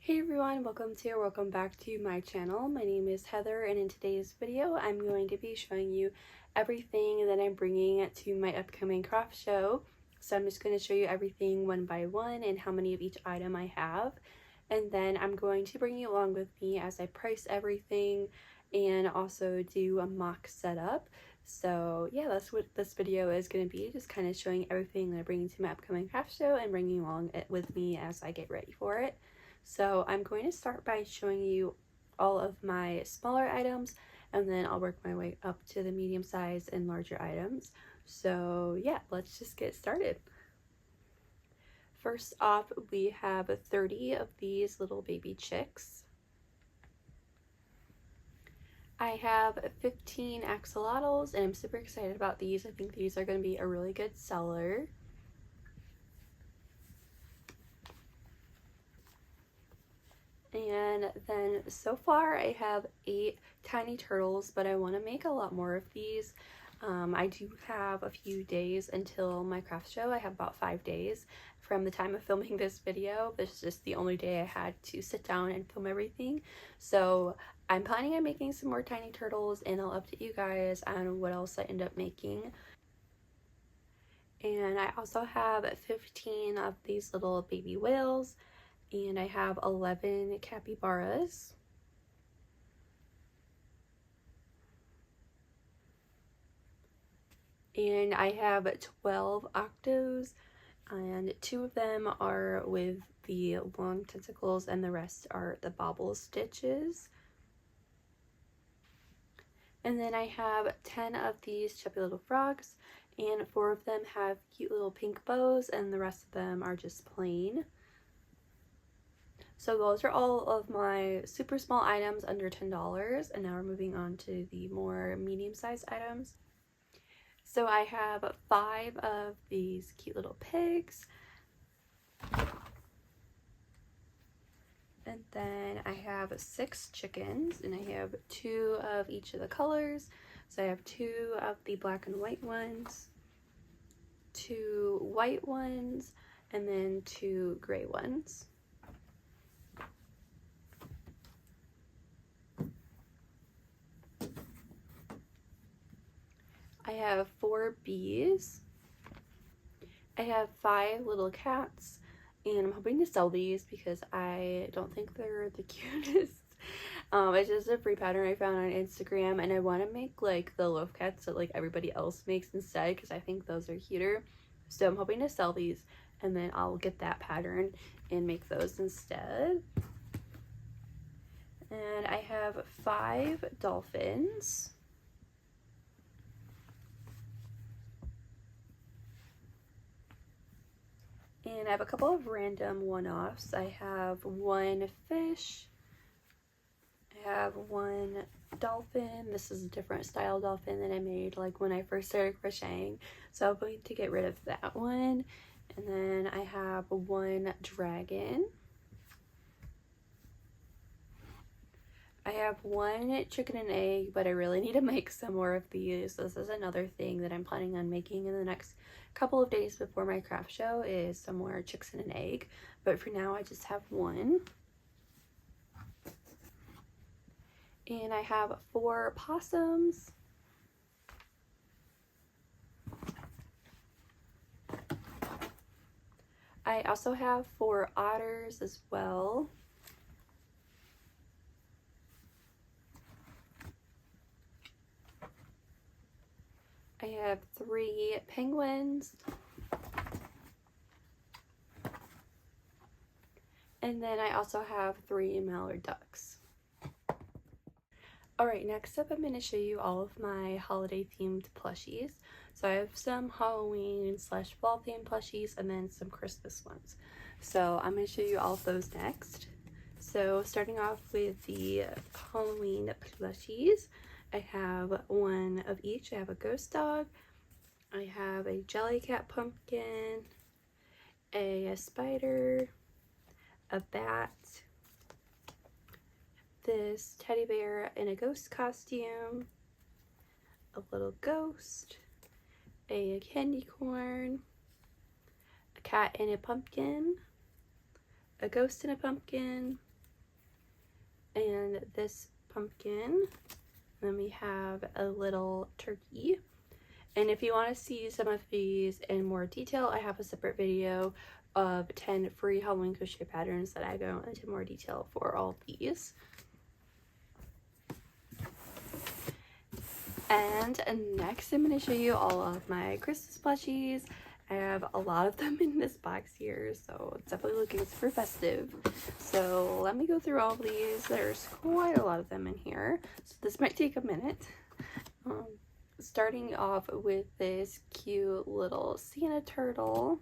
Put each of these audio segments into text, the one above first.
Hey everyone, welcome back to my channel. My name is Heather, and in today's video I'm going to be showing you everything that I'm bringing to my upcoming craft show. So I'm just going to show you everything one by one and how many of each item I have, and then I'm going to bring you along with me as I price everything and also do a mock setup. So yeah, that's what this video is going to be, just kind of showing everything that I'm bringing to my upcoming craft show and bringing along it with me as I get ready for it. So I'm going to start by showing you all of my smaller items, and then I'll work my way up to the medium size and larger items. So yeah, let's just get started. First off, we have 30 of these little baby chicks. I have 15 axolotls, and I'm super excited about these. I think these are going to be a really good seller. And then so far I have 8 tiny turtles, but I want to make a lot more of these. I do have a few days until my craft show. I have about 5 days from the time of filming this video. This is just the only day I had to sit down and film everything. So I'm planning on making some more tiny turtles, and I'll update you guys on what else I end up making. And I also have 15 of these little baby whales, and I have 11 capybaras. And I have 12 octos, and 2 of them are with the long tentacles and the rest are the bobble stitches. And then I have 10 of these chubby little frogs, and 4 of them have cute little pink bows, and the rest of them are just plain. So those are all of my super small items under $10, and now we're moving on to the more medium-sized items. So I have 5 of these cute little pigs, and then I have 6 chickens, and I have 2 of each of the colors. So I have 2 of the black and white ones, 2 white ones, and then 2 gray ones. I have 4 bees. I have 5 little cats, and I'm hoping to sell these because I don't think they're the cutest. It's just a free pattern I found on Instagram, and I want to make like the loaf cats that like everybody else makes instead because I think those are cuter. So I'm hoping to sell these, and then I'll get that pattern and make those instead. And I have 5 dolphins. And I have a couple of random one-offs. I have 1 fish. I have 1 dolphin. This is a different style dolphin that I made like when I first started crocheting. So I'm going to get rid of that one. And then I have 1 dragon. I have 1 chicken and egg, but I really need to make some more of these. This is another thing that I'm planning on making in the next couple of days before my craft show, is some more chicks and an egg. But for now I just have 1. And I have 4 possums. I also have 4 otters as well. I have 3 penguins. And then I also have 3 mallard ducks. Alright, next up I'm going to show you all of my holiday themed plushies. So I have some Halloween / fall themed plushies, and then some Christmas ones. So I'm going to show you all of those next. So starting off with the Halloween plushies, I have 1 of each. I have a ghost dog, I have a jellycat pumpkin, a spider, a bat, this teddy bear in a ghost costume, a little ghost, a candy corn, a cat in a pumpkin, a ghost in a pumpkin, and this pumpkin. Then we have a little turkey. And if you want to see some of these in more detail, I have a separate video of 10 free Halloween crochet patterns that I go into more detail for all of these. And next I'm going to show you all of my Christmas plushies. I have a lot of them in this box here, so it's definitely looking super festive. So let me go through all of these. There's quite a lot of them in here, so this might take a minute. Starting off with this cute little Santa turtle.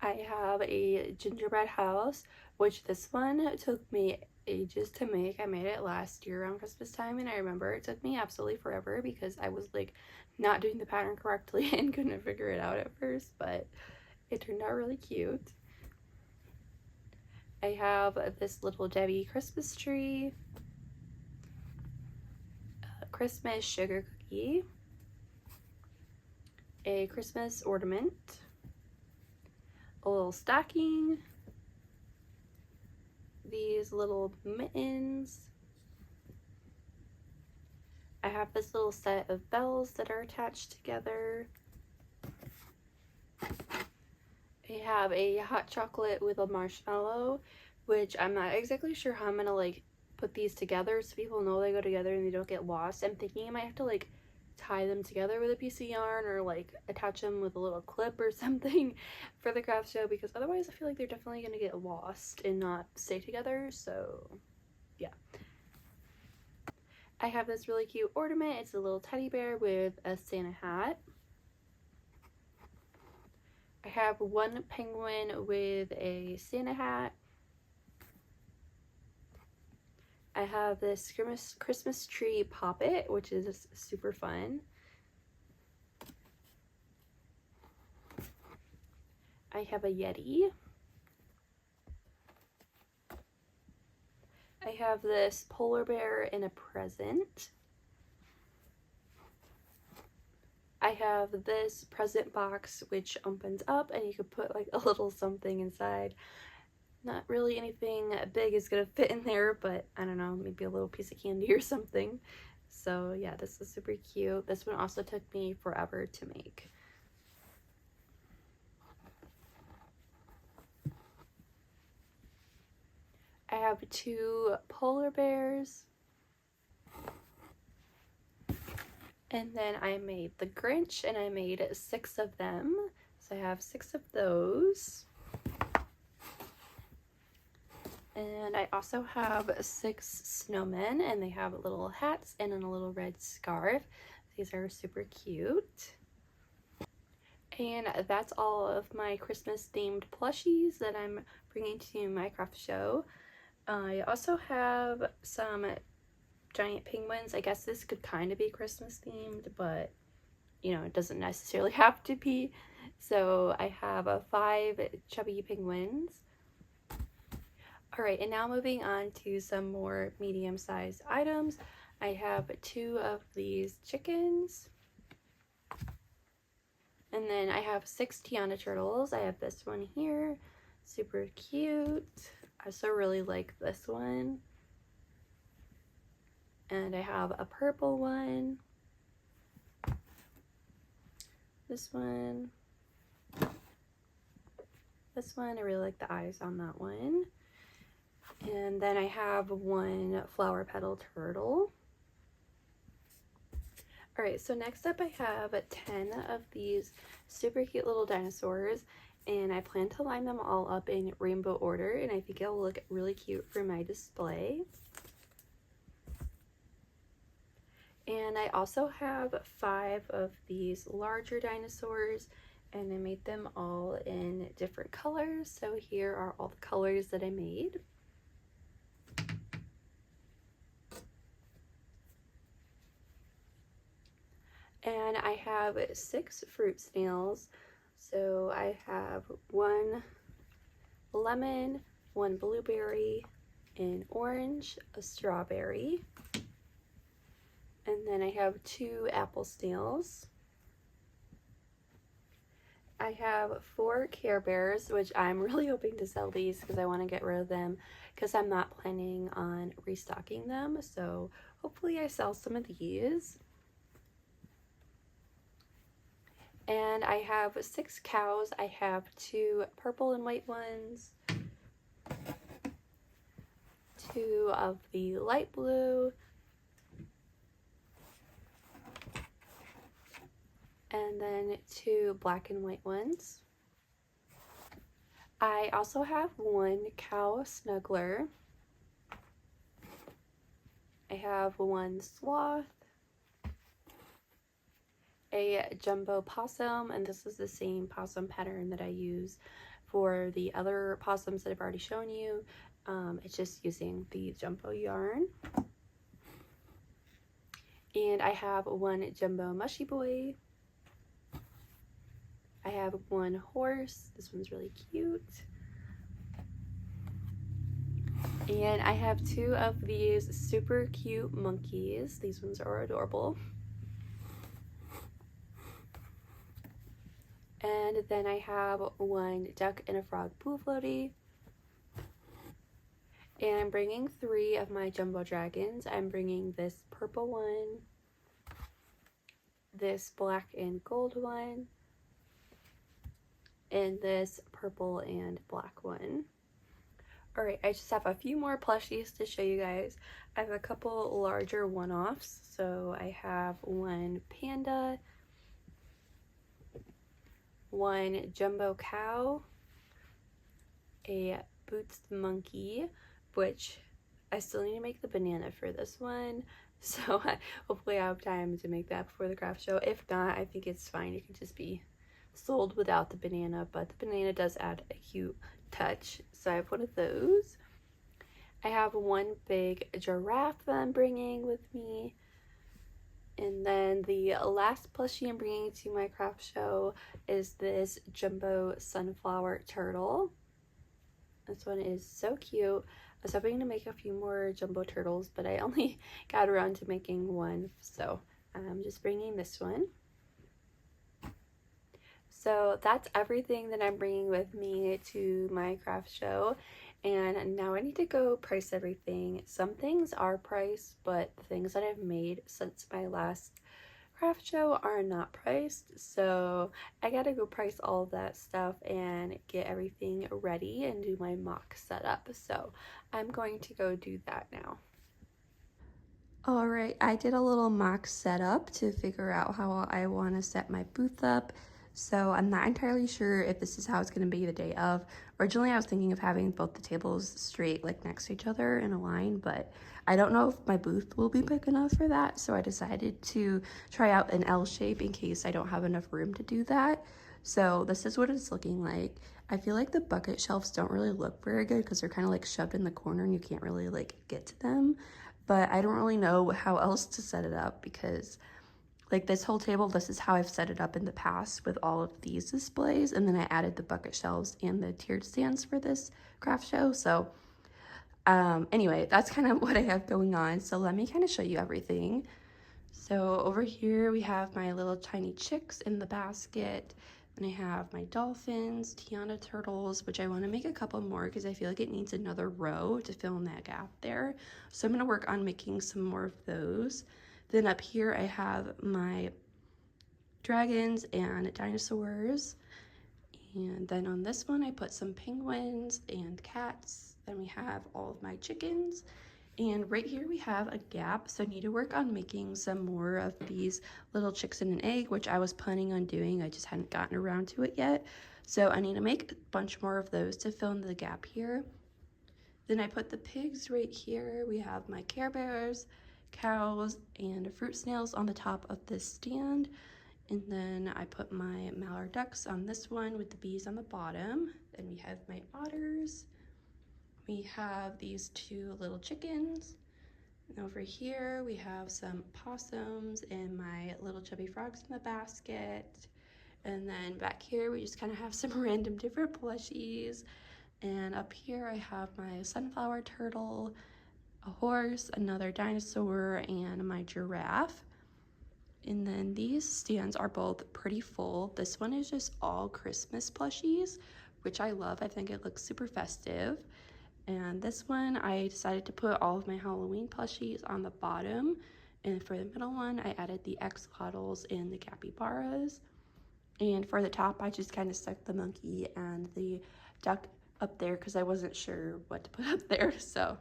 I have a gingerbread house, which this one took me ages to make. I made it last year around Christmas time, and I remember it took me absolutely forever because I was like not doing the pattern correctly and couldn't figure it out at first, but it turned out really cute. I have this little Debbie Christmas tree, a Christmas sugar cookie, a Christmas ornament, a little stocking, these little mittens. I have this little set of bells that are attached together. I have a hot chocolate with a marshmallow, which I'm not exactly sure how I'm gonna like put these together so people know they go together and they don't get lost. I'm thinking I might have to like tie them together with a piece of yarn or like attach them with a little clip or something for the craft show, because otherwise I feel like they're definitely gonna get lost and not stay together. So yeah. I have this really cute ornament. It's a little teddy bear with a Santa hat. I have one penguin with a Santa hat. I have this Christmas tree poppet, which is super fun. I have a Yeti. I have this polar bear in a present. I have this present box which opens up and you could put like a little something inside. Not really anything big is gonna fit in there, but I don't know, maybe a little piece of candy or something. So yeah, this is super cute. This one also took me forever to make. I have two polar bears. And then I made the Grinch, and I made 6 of them. So I have 6 of those. And I also have 6 snowmen, and they have little hats and then a little red scarf. These are super cute. And that's all of my Christmas themed plushies that I'm bringing to my craft show. I also have some giant penguins. I guess this could kind of be Christmas themed, but you know, it doesn't necessarily have to be. So I have 5 chubby penguins. Alright, and now moving on to some more medium-sized items. I have 2 of these chickens. And then I have 6 Tiana turtles. I have this one here, super cute. I also really like this one. And I have a purple one. This one. This one, I really like the eyes on that one. And then I have 1 flower petal turtle. Alright, so next up I have 10 of these super cute little dinosaurs, and I plan to line them all up in rainbow order, and I think it'll look really cute for my display. And I also have 5 of these larger dinosaurs, and I made them all in different colors. So here are all the colors that I made. And I have 6 fruit snails. So I have 1 lemon, 1 blueberry, an orange, a strawberry. And then I have 2 apple snails. I have 4 Care Bears, which I'm really hoping to sell these because I want to get rid of them because I'm not planning on restocking them. So hopefully I sell some of these. And I have 6 cows. I have 2 purple and white ones, 2 of the light blue, and then 2 black and white ones. I also have 1 cow snuggler. I have 1 sloth, a jumbo possum, and this is the same possum pattern that I use for the other possums that I've already shown you. It's just using the jumbo yarn. And I have 1 jumbo mushy boy. I have 1 horse. This one's really cute. And I have 2 of these super cute monkeys. These ones are adorable. And then I have 1 duck and a frog pool floaty. And I'm bringing 3 of my jumbo dragons. I'm bringing this purple one, this black and gold one, and this purple and black one. Alright, I just have a few more plushies to show you guys. I have a couple larger one-offs. So I have 1 panda, 1 jumbo cow, a Boots the monkey, which I still need to make the banana for this one. So hopefully I have time to make that before the craft show. If not, I think it's fine. It can just be sold without the banana, but the banana does add a cute touch. So I have 1 of those. I have 1 big giraffe that I'm bringing with me. And then the last plushie I'm bringing to my craft show is this jumbo sunflower turtle. This one is so cute. I was hoping to make a few more jumbo turtles, but I only got around to making 1, so I'm just bringing this one. So that's everything that I'm bringing with me to my craft show. And now I need to go price everything. Some things are priced, but the things that I've made since my last craft show are not priced. So I gotta go price all of that stuff and get everything ready and do my mock setup. So I'm going to go do that now. Alright, I did a little mock setup to figure out how I want to set my booth up. So I'm not entirely sure if this is how it's going to be the day of. Originally I was thinking of having both the tables straight like next to each other in a line, but I don't know if my booth will be big enough for that. So I decided to try out an L shape in case I don't have enough room to do that. So this is what it's looking like. I feel like the bucket shelves don't really look very good because they're kind of like shoved in the corner and you can't really like get to them. But I don't really know how else to set it up because like this whole table, this is how I've set it up in the past with all of these displays. And then I added the bucket shelves and the tiered stands for this craft show. So anyway, that's kind of what I have going on. So let me kind of show you everything. So over here we have my little tiny chicks in the basket. And I have my dolphins, Tiana turtles, which I want to make a couple more because I feel like it needs another row to fill in that gap there. So I'm going to work on making some more of those. Then up here I have my dragons and dinosaurs. And then on this one I put some penguins and cats. Then we have all of my chickens. And right here we have a gap, so I need to work on making some more of these little chicks in an egg, which I was planning on doing. I just hadn't gotten around to it yet. So I need to make a bunch more of those to fill in the gap here. Then I put the pigs right here. We have my Care Bears, cows, and fruit snails on the top of this stand. And then I put my mallard ducks on this one with the bees on the bottom. Then we have my otters. We have these 2 little chickens. And over here we have some possums and my little chubby frogs in the basket. And then back here we just kind of have some random different plushies. And up here I have my sunflower turtle, a horse, another dinosaur, and my giraffe. And then these stands are both pretty full. This one is just all Christmas plushies, which I love. I think it looks super festive. And this one, I decided to put all of my Halloween plushies on the bottom. And for the middle one, I added the axolotls and the capybaras. And for the top, I just kind of stuck the monkey and the duck up there because I wasn't sure what to put up there. So,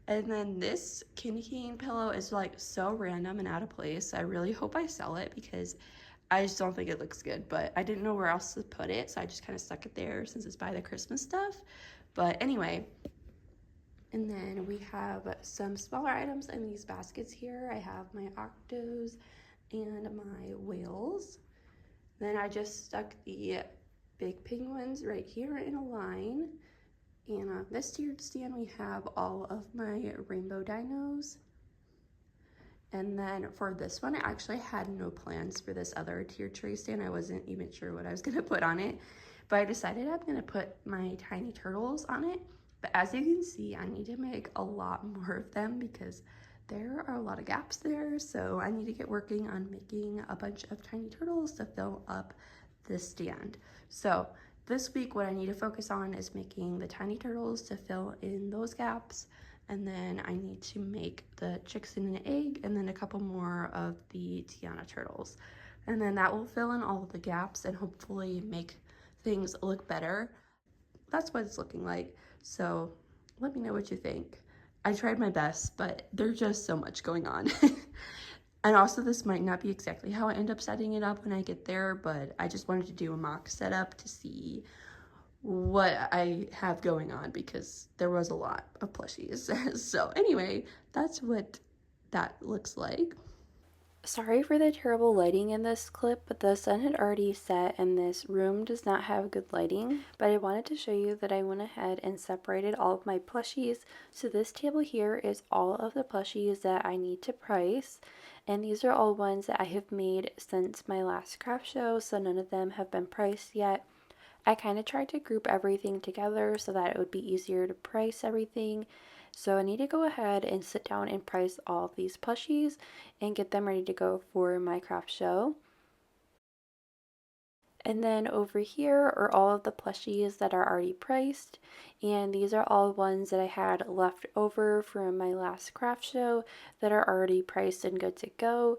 and then this candy cane pillow is like so random and out of place. I really hope I sell it because I just don't think it looks good, but I didn't know where else to put it, so I just kind of stuck it there since it's by the Christmas stuff. But anyway, and then we have some smaller items in these baskets here. I have my octos and my whales. Then I just stuck the big penguins right here in a line. And on this tiered stand, we have all of my rainbow dinos. And then for this one, I actually had no plans for this other tiered tray stand. I wasn't even sure what I was gonna put on it, but I decided I'm gonna put my tiny turtles on it. But as you can see, I need to make a lot more of them because there are a lot of gaps there. So I need to get working on making a bunch of tiny turtles to fill up this stand. So this week, what I need to focus on is making the tiny turtles to fill in those gaps. And then I need to make the chicks and an egg and then a couple more of the Tiana turtles. And then that will fill in all of the gaps and hopefully make things look better. That's what it's looking like. So let me know what you think. I tried my best, but there's just so much going on. And also this might not be exactly how I end up setting it up when I get there, but I just wanted to do a mock setup to see what I have going on because there was a lot of plushies. So anyway, that's what that looks like. Sorry for the terrible lighting in this clip, but the sun had already set and this room does not have good lighting. But I wanted to show you that I went ahead and separated all of my plushies. So this table here is all of the plushies that I need to price. And these are all ones that I have made since my last craft show, so none of them have been priced yet. I kind of tried to group everything together so that it would be easier to price everything. So I need to go ahead and sit down and price all of these plushies and get them ready to go for my craft show. And then over here are all of the plushies that are already priced. And these are all ones that I had left over from my last craft show that are already priced and good to go.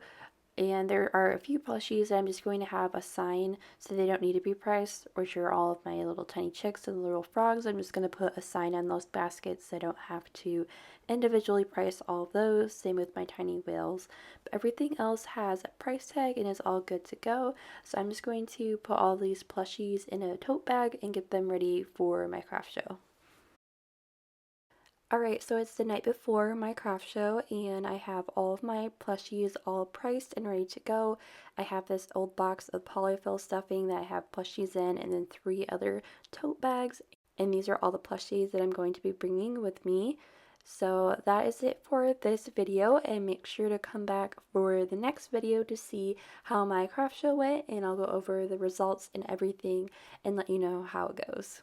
And there are a few plushies that I'm just going to have a sign so they don't need to be priced, which are all of my little tiny chicks and little frogs. I'm just going to put a sign on those baskets so I don't have to individually price all of those. Same with my tiny whales. But everything else has a price tag and is all good to go. So I'm just going to put all these plushies in a tote bag and get them ready for my craft show. Alright, so it's the night before my craft show and I have all of my plushies all priced and ready to go. I have this old box of polyfill stuffing that I have plushies in and then 3 other tote bags. And these are all the plushies that I'm going to be bringing with me. So that is it for this video, and make sure to come back for the next video to see how my craft show went, and I'll go over the results and everything and let you know how it goes.